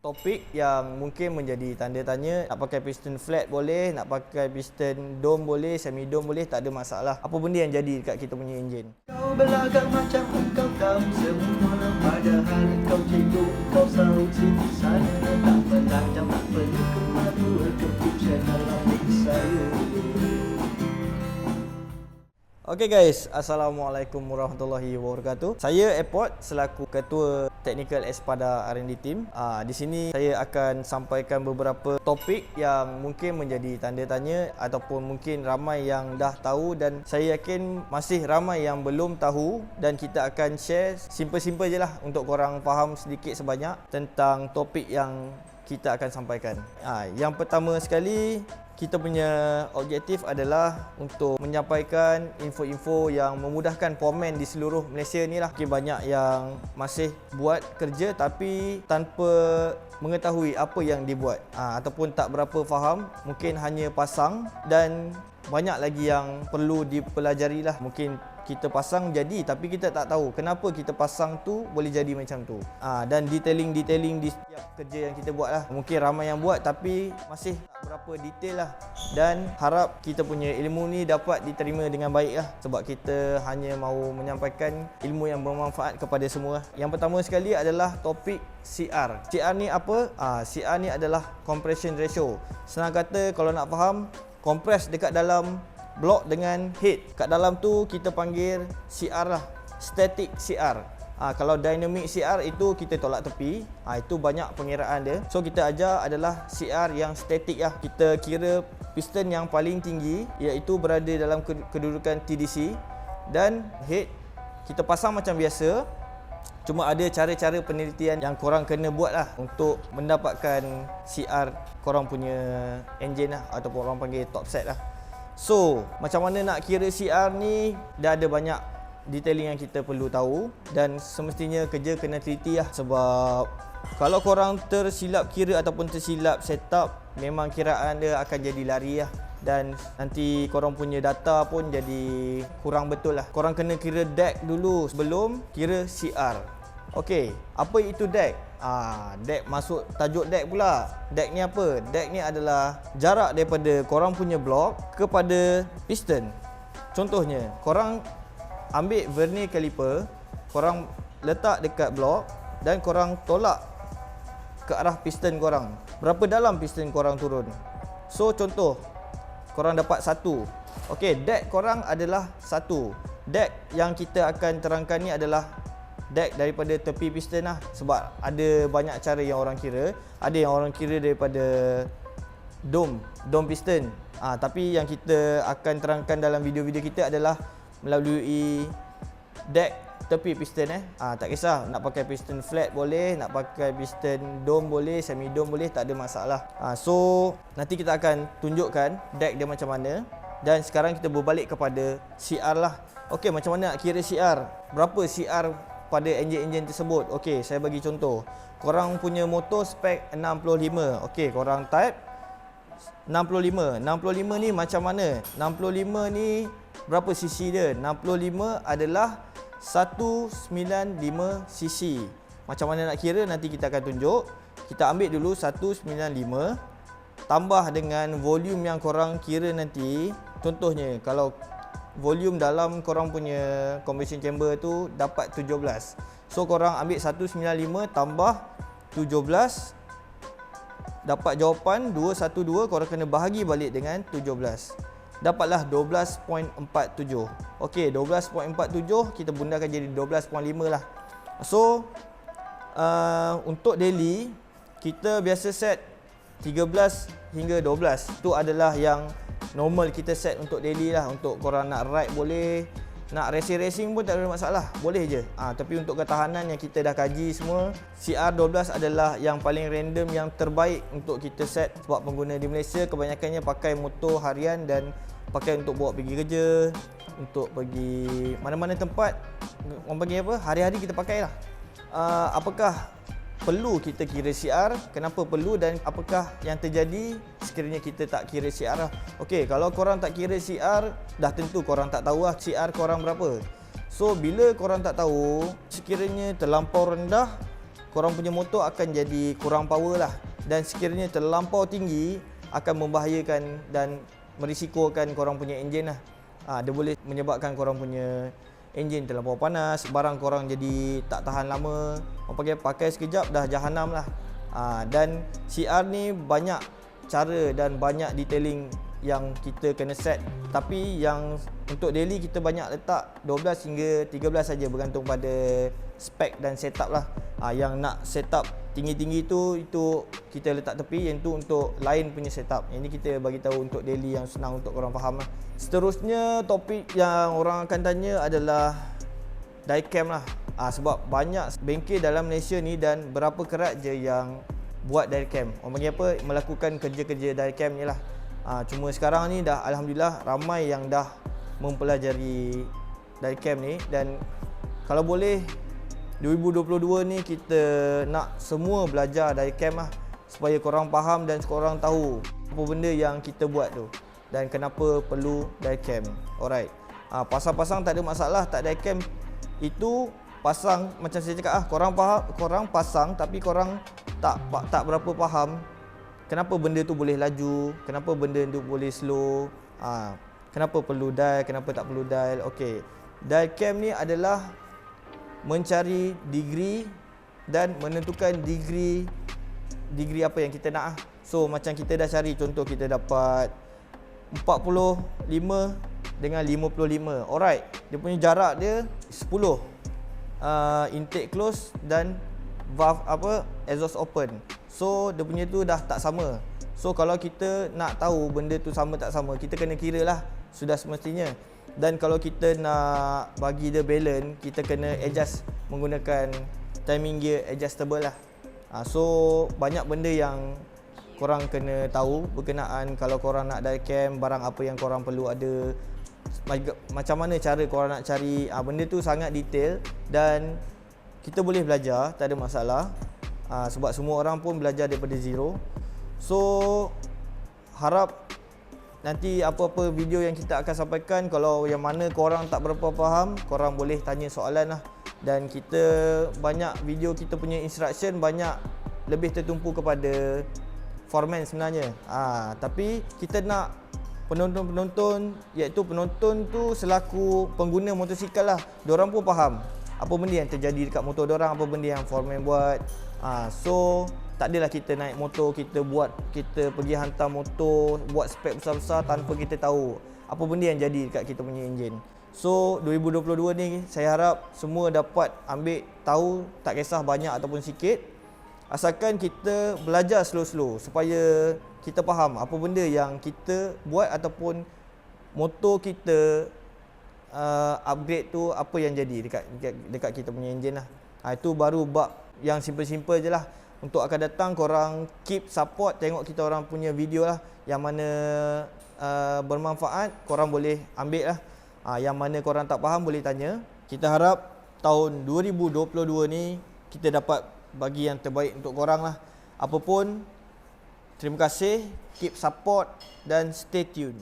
topik yang mungkin menjadi tanda tanya. Nak pakai piston flat boleh, nak pakai piston dome boleh, semi dome boleh, tak ada masalah. Apa benda yang jadi dekat kita punya enjin. Kau berlagak macam engkau tahu semua, padahal kau cikgu, kau sahut sini sana. Tak berlanjang, tak perlu kemadu, cukup channel ambil saya. Okay guys, Assalamualaikum warahmatullahi wabarakatuh. Saya Airport selaku Ketua Technical Espada R&D Team. Di sini saya akan sampaikan beberapa topik yang mungkin menjadi tanda tanya ataupun mungkin ramai yang dah tahu, dan saya yakin masih ramai yang belum tahu, dan kita akan share simple-simple je lah untuk korang faham sedikit sebanyak tentang topik yang kita akan sampaikan. Yang pertama sekali, kita punya objektif adalah untuk menyampaikan info-info yang memudahkan foreman di seluruh Malaysia ni lah. Mungkin banyak yang masih buat kerja tapi tanpa mengetahui apa yang dibuat, ataupun tak berapa faham, mungkin hanya pasang, dan banyak lagi yang perlu dipelajari lah. Mungkin kita pasang jadi tapi kita tak tahu kenapa kita pasang tu boleh jadi macam tu. Dan detailing di setiap kerja yang kita buat lah. Mungkin ramai yang buat tapi masih tak berapa detail lah, dan harap kita punya ilmu ni dapat diterima dengan baik lah, sebab kita hanya mahu menyampaikan ilmu yang bermanfaat kepada semua. Yang pertama sekali adalah topik CR. CR ni apa? CR ni adalah compression ratio. Senang kata, kalau nak faham, kompres dekat dalam blok dengan head. Kat dalam tu kita panggil CR lah, static CR. Kalau dynamic CR itu kita tolak tepi. Itu banyak pengiraan dia. So kita ajar adalah CR yang static lah. Kita kira piston yang paling tinggi, iaitu berada dalam kedudukan TDC, dan head kita pasang macam biasa. Cuma ada cara-cara penelitian yang korang kena buat lah untuk mendapatkan CR korang punya engine lah, ataupun orang panggil top set lah. So, macam mana nak kira CR ni, dah ada banyak detailing yang kita perlu tahu, dan semestinya kerja kena teliti lah. Sebab kalau korang tersilap kira ataupun tersilap setup, memang kiraan dia akan jadi lari lah, dan nanti korang punya data pun jadi kurang betul lah. Korang kena kira deck dulu sebelum kira CR. Okey, apa itu deck? Deck masuk tajuk deck pula. Deck ni apa? Deck ni adalah jarak daripada korang punya blok kepada piston. Contohnya, korang ambil vernier caliper, korang letak dekat blok dan korang tolak ke arah piston korang. Berapa dalam piston korang turun? So contoh, korang dapat 1. Okey, deck korang adalah 1. Deck yang kita akan terangkan ni adalah deck daripada tepi piston lah. Sebab ada banyak cara yang orang kira. Ada yang orang kira daripada dome piston. Tapi yang kita akan terangkan dalam video-video kita adalah melalui deck tepi piston. Tak kisah nak pakai piston flat boleh, nak pakai piston dome boleh, semi dome boleh, tak ada masalah. So nanti kita akan tunjukkan deck dia macam mana. Dan sekarang kita berbalik kepada CR lah. Okey, macam mana nak kira CR? Berapa CR pada enjin-enjin tersebut? Okey, saya bagi contoh. Korang punya motor spek 65. Okey, korang type 65. 65 ni macam mana? 65 ni berapa cc dia? 65 adalah 195 cc. Macam mana nak kira nanti kita akan tunjuk. Kita ambil dulu 195 tambah dengan volume yang korang kira nanti. Contohnya, kalau volume dalam korang punya combustion chamber tu dapat 17. So korang ambil 195 tambah 17, dapat jawapan 212, korang kena bahagi balik dengan 17. Dapatlah 12.47. Okey, 12.47 kita bundakan jadi 12.5 lah. So untuk daily kita biasa set 13 hingga 12. Itu adalah yang normal kita set untuk daily lah. Untuk korang nak ride boleh, nak racing pun tak ada masalah, boleh je. Tapi untuk ketahanan yang kita dah kaji semua, CR12 adalah yang paling random, yang terbaik untuk kita set. Sebab pengguna di Malaysia kebanyakannya pakai motor harian dan pakai untuk bawa pergi kerja, untuk pergi mana-mana tempat. Orang panggil apa? Hari-hari kita pakai lah. Apakah perlu kita kira CR? Kenapa perlu dan apakah yang terjadi sekiranya kita tak kira CR lah? Okey, kalau korang tak kira CR, dah tentu korang tak tahu lah CR korang berapa. So bila korang tak tahu, sekiranya terlampau rendah, korang punya motor akan jadi kurang power lah. Dan sekiranya terlampau tinggi akan membahayakan dan merisikokan korang punya enjin lah. Dia boleh menyebabkan korang punya enjin terlampau panas, barang korang jadi tak tahan lama. Orang pakai sekejap dah jahanam lah. Dan CR ni banyak cara dan banyak detailing yang kita kena set. Tapi yang untuk daily kita banyak letak 12 hingga 13 saja, bergantung pada spek dan setup lah. Yang nak setup tinggi-tinggi tu itu kita letak tepi, yang tu untuk lain punya setup. Yang ni kita bagi tahu untuk daily yang senang untuk korang faham lah. Seterusnya topik yang orang akan tanya adalah diecam lah. Sebab banyak bengkel dalam Malaysia ni dan berapa kerat je yang buat diecam. Orang panggil apa, melakukan kerja-kerja diecam ni lah. Cuma sekarang ni dah alhamdulillah ramai yang dah mempelajari diecam ni, dan kalau boleh 2022 ni kita nak semua belajar diecam lah, supaya korang faham dan korang tahu apa benda yang kita buat tu dan kenapa perlu diecam. Alright. Pasang-pasang tak ada masalah, tak diecam itu pasang macam saya cakap korang faham, korang pasang tapi korang tak berapa faham kenapa benda tu boleh laju, kenapa benda tu boleh slow, kenapa perlu dial, kenapa tak perlu dial. Okey. Diecam ni adalah mencari degree dan menentukan degree apa yang kita nak. So macam kita dah cari, contoh kita dapat 45 dengan 55. Alright. Dia punya jarak dia 10. Intake close dan valve exhaust open. So dia punya tu dah tak sama. So kalau kita nak tahu benda tu sama tak sama, kita kena kira lah sudah semestinya. Dan kalau kita nak bagi dia balance, kita kena adjust menggunakan timing gear adjustable lah. So banyak benda yang korang kena tahu berkenaan kalau korang nak diecam, barang apa yang korang perlu ada, macam mana cara korang nak cari. Benda tu sangat detail dan kita boleh belajar, tak ada masalah. Sebab semua orang pun belajar daripada zero. So harap nanti apa-apa video yang kita akan sampaikan, kalau yang mana korang tak berapa faham, korang boleh tanya soalan lah. Dan kita banyak video, kita punya instruction banyak lebih tertumpu kepada foreman sebenarnya. Tapi kita nak penonton-penonton, iaitu penonton tu selaku pengguna motosikal lah, diorang pun faham apa benda yang terjadi dekat motor diorang, apa benda yang foreman buat. So tak adalah kita naik motor, kita pergi hantar motor, buat spek besar-besar tanpa kita tahu apa benda yang jadi dekat kita punya enjin. So 2022 ni saya harap semua dapat ambil tahu, tak kisah banyak ataupun sikit, asalkan kita belajar slow-slow supaya kita faham apa benda yang kita buat ataupun motor kita upgrade tu, apa yang jadi dekat kita punya enjin lah. Itu baru bab yang simple-simple je lah. Untuk akan datang korang keep support, tengok kita orang punya video lah, yang mana bermanfaat korang boleh ambil lah. Yang mana korang tak faham boleh tanya. Kita harap tahun 2022 ni kita dapat bagi yang terbaik untuk korang lah. Apapun, terima kasih, keep support dan stay tune.